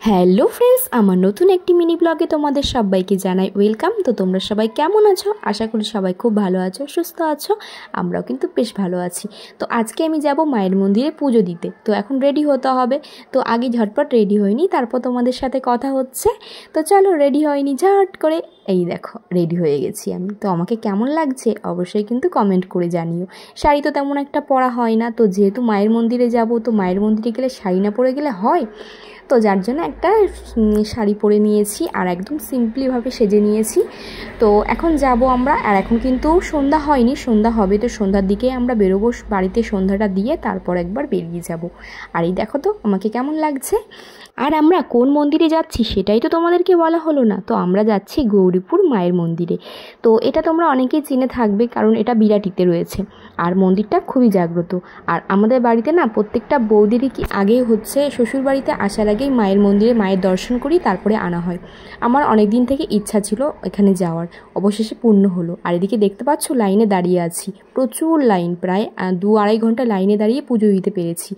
Hello friends, আমার নতুন একটি মিনি ব্লগে তোমাদের সবাইকে জানাই ওয়েলকাম। তো তোমরা সবাই কেমন আছো? আশা করি সবাই খুব ভালো আছো, সুস্থ আছো। আমরাও কিন্তু বেশ ভালো আছি। তো আজকে আমি যাব মায়ের মন্দিরে পুজো দিতে। তো এখন রেডি হতে হবে। তো আগে ঝটপট রেডি হয়নি, তারপর তোমাদের সাথে কথা হচ্ছে। তো চলো, রেডি হয়নি ঝট করে এই দেখো রেডি হয়ে গেছি আমি। তো আমাকে কেমন লাগছে অবশ্যই কিন্তু কমেন্ট করে জানিও। শাড়ি তো তেমন একটা পরা হয় না, তো যেহেতু মায়ের মন্দিরে যাব, তো মায়ের মন্দিরে গেলে শাড়ি না পরে গেলে হয়? তো যার জন্য একটা শাড়ি পরে নিয়েছি আর একদম সিম্পলিভাবে সেজে নিয়েছি। তো এখন যাব আমরা। আর এখন কিন্তু সন্ধ্যা হয়নি, সন্ধ্যা হবে। তো সন্ধ্যার দিকে আমরা বেরোবো, বাড়িতে সন্ধ্যাটা দিয়ে তারপর একবার বেরিয়ে যাব। আর এই দেখো তো আমাকে কেমন লাগছে। আর আমরা কোন মন্দিরে যাচ্ছি সেটাই তো তোমাদেরকে বলা হলো না। তো আমরা যাচ্ছি গৌরীপুর মায়ের মন্দিরে। তো এটা তোমরা অনেকেই চিনে থাকবে, কারণ এটা বিরাটিতে রয়েছে। আর মন্দিরটা খুবই জাগ্রত। আর আমাদের বাড়িতে না প্রত্যেকটা বৌদিরই কি আগে হচ্ছে শ্বশুরবাড়িতে আসার আগেই মায়ের মন্দিরে মায়ের দর্শন করি, তারপরে আনা হয়। আমার অনেক দিন থেকে ইচ্ছা ছিল এখানে যাওয়ার, অবশেষে পূর্ণ হলো। আর এদিকে দেখতে পাচ্ছ লাইনে দাঁড়িয়ে আছি, প্রচুর লাইন, প্রায় 2-2.5 ঘন্টা লাইনে দাঁড়িয়ে পুজো দিতে পেরেছি।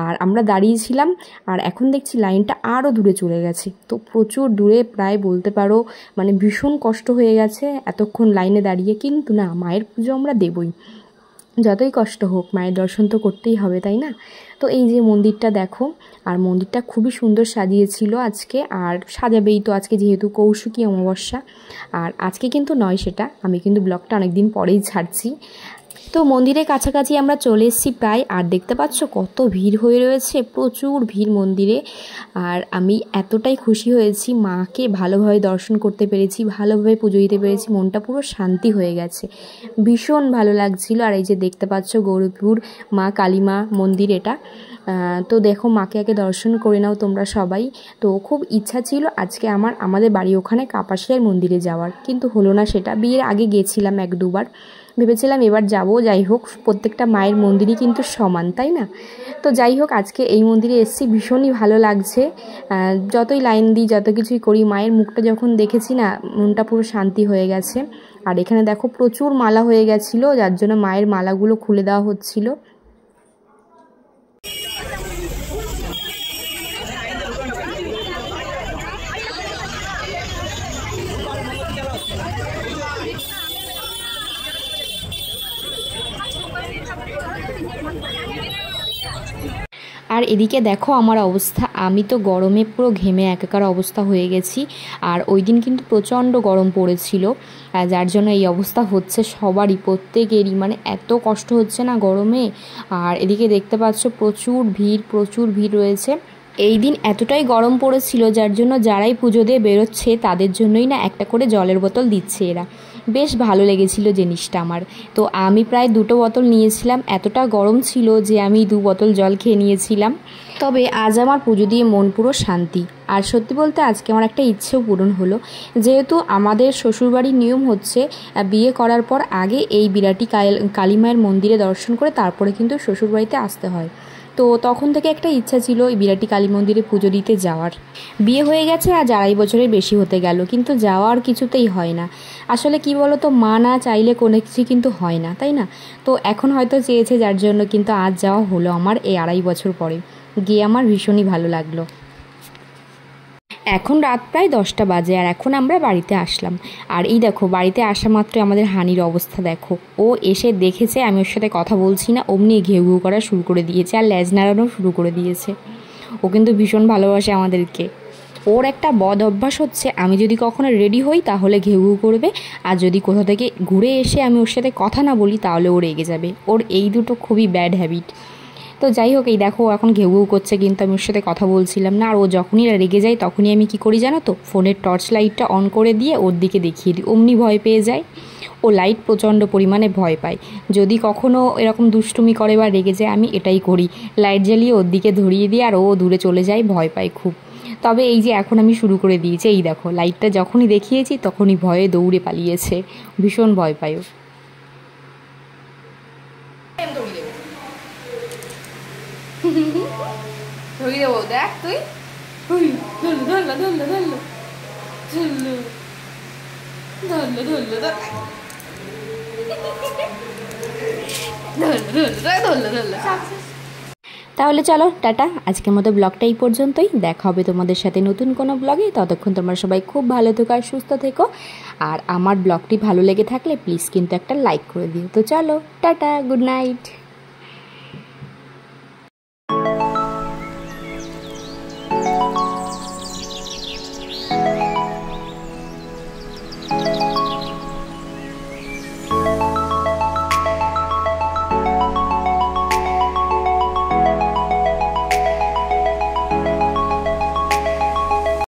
আর আমরা দাঁড়িয়েছিলাম, আর এখন দেখছি লাইনটা আরও দূরে চলে গেছে। তো প্রচুর দূরে, প্রায় বলতে পারো মানে ভীষণ কষ্ট হয়ে গেছে এতক্ষণ লাইনে দাঁড়িয়ে। কিন্তু না, মায়ের পুজো আমরা দেবই, যতই কষ্ট হোক মায়ের দর্শন তো করতেই হবে, তাই না? তো এই যে মন্দিরটা দেখো, আর মন্দিরটা খুবই সুন্দর সাজিয়েছিল আজকে। আর সাজাবেই তো আজকে, যেহেতু কৌশিকী অমাবস্যা। আর আজকে কিন্তু নয় সেটা, আমি কিন্তু ব্লগটা অনেক দিন পরেই ছাড়ছি। তো মন্দিরের কাছাকাছি আমরা চলে এসেছি প্রায়। আর দেখতে পাচ্ছ কত ভিড় হয়ে রয়েছে, প্রচুর ভিড় মন্দিরে। আর আমি এতটাই খুশি হয়েছি, মাকে ভালোভাবে দর্শন করতে পেরেছি, ভালোভাবে পুজো দিতে পেরেছি, মনটা পুরো শান্তি হয়ে গেছে, ভীষণ ভালো লাগছিল। আর এই যে দেখতে পাচ্ছ গৌরীপুর মা কালীমা মন্দির এটা। তো দেখো, মাকে আগে দর্শন করে নাও তোমরা সবাই। তো খুব ইচ্ছা ছিল আজকে আমাদের বাড়ি ওখানে কাপাসিয়ার মন্দিরে যাওয়ার, কিন্তু হলো না সেটা। বিয়ের আগে গেছিলাম 1-2 বার, ভেবেছিলাম এবার যাব। যাই হোক, প্রত্যেকটা মায়ের মন্দিরই কিন্তু সমান, তাই না? তো যাই হোক, আজকে এই মন্দিরে এসেছি, ভীষণই ভালো লাগছে। যতই লাইন দিই, যত কিছুই করি, মায়ের মুখটা যখন দেখেছি না, মনটা পুরো শান্তি হয়ে গেছে। আর এখানে দেখো প্রচুর মালা হয়ে গেছিলো, যার জন্য মায়ের মালাগুলো খুলে দেওয়া হচ্ছিল। আর এদিকে দেখো আমার অবস্থা, আমি তো গরমে পুরো ঘেমে একাকার অবস্থা হয়ে গেছি। আর ওই দিন কিন্তু প্রচণ্ড গরম পড়েছিল, যার জন্য এই অবস্থা হচ্ছে সবারই, প্রত্যেকেরই, মানে এত কষ্ট হচ্ছে না গরমে। আর এদিকে দেখতে পাচ্ছ প্রচুর ভিড় রয়েছে। এই দিন এতটাই গরম পড়েছিল, যার জন্য যারাই পুজো দিয়ে বেরোচ্ছে তাদের জন্যই না একটা করে জলের বোতল দিচ্ছে এরা। বেশ ভালো লেগেছিল জিনিসটা আমার। তো আমি প্রায় 2টো বোতল নিয়েছিলাম, এতটা গরম ছিল যে আমি 2 বোতল জল খেয়ে নিয়েছিলাম। তবে আজ আমার পুজো দিয়ে মন পুরো শান্তি। আর সত্যি বলতে আজকে আমার একটা ইচ্ছেও পূরণ হলো। যেহেতু আমাদের শ্বশুরবাড়ির নিয়ম হচ্ছে বিয়ে করার পর আগে এই বিরাটি কালী মায়ের মন্দিরে দর্শন করে তারপরে কিন্তু শ্বশুরবাড়িতে আসতে হয়। তো তখন থেকে একটা ইচ্ছা ছিল এই বিরাটি কালী মন্দিরে পুজো দিতে যাওয়ার। বিয়ে হয়ে গেছে আজ 2.5 বছরের বেশি হতে গেল, কিন্তু যাওয়ার কিছুতেই হয় না। আসলে কি বলো তো, মা না চাইলে কোনো কিছু কিন্তু হয় না, তাই না? তো এখন হয়তো চেয়েছে, যার জন্য কিন্তু আজ যাওয়া হলো আমার এই 2.5 বছর পরে। গিয়ে আমার ভীষণই ভালো লাগলো। এখন রাত প্রায় 10টা বাজে, আর এখন আমরা বাড়িতে আসলাম। আর এই দেখো, বাড়িতে আসা মাত্রই আমাদের হানির অবস্থা দেখো। ও এসে দেখেছে আমি ওর সাথে কথা বলছি না, অমনি ঘেউ ঘেউ করা শুরু করে দিয়েছে, আর লেজ নাড়ানো শুরু করে দিয়েছে। ও কিন্তু ভীষণ ভালোবাসে আমাদেরকে। ওর একটা বদ অভ্যাস হচ্ছে, আমি যদি কখনো রেডি হই তাহলে ঘেউ ঘেউ করবে, আর যদি কোথা থেকে ঘুরে এসে আমি ওর সাথে কথা না বলি তাহলে ও রেগে যাবে। ওর এই দুটো খুবই ব্যাড হ্যাবিট। তো যাই হোক, এই দেখো এখন ঘেউ ঘেউ করছে, কিন্তু আমি ওর সাথে কথা বলছিলাম না। আর ও যখনই রেগে যায় তখনই আমি কি করি জানো তো, ফোনের টর্চ লাইটটা অন করে দিয়ে ওর দিকে দেখিয়ে দিই, অমনি ভয় পেয়ে যায়। ও লাইট প্রচণ্ড পরিমাণে ভয় পায়। যদি কখনও এরকম দুষ্টুমি করে বা রেগে যায়, আমি এটাই করি, লাইট জ্বালিয়ে ওর দিকে ধরিয়ে দিই, আর ও দূরে চলে যায়, ভয় পায় খুব। তবে এই যে এখন আমি শুরু করে দিয়েছি, এই দেখো লাইটটা যখনই দেখিয়েছি তখনই ভয়ে দৌড়ে পালিয়েছে, ভীষণ ভয় পায় ও। ধরিয়ে দেবো, দেখ তুই, ধরলো ধরলো ধরলো ধরলো ধরলো ধরলো ধরলো ধরলো ধরলো ধরলো ধরলো। তাহলে চলো টাটা, আজকের মতো ব্লগটা এই পর্যন্তই। দেখা হবে তোমাদের সাথে নতুন কোনো ব্লগে। ততক্ষণ তোমরা সবাই খুব ভালো থেকো আর সুস্থ থেকো। আর আমার ব্লগটি ভালো লেগে থাকলে প্লিজ কিন্তু একটা লাইক করে দিও। তো চলো টাটা, গুড নাইট।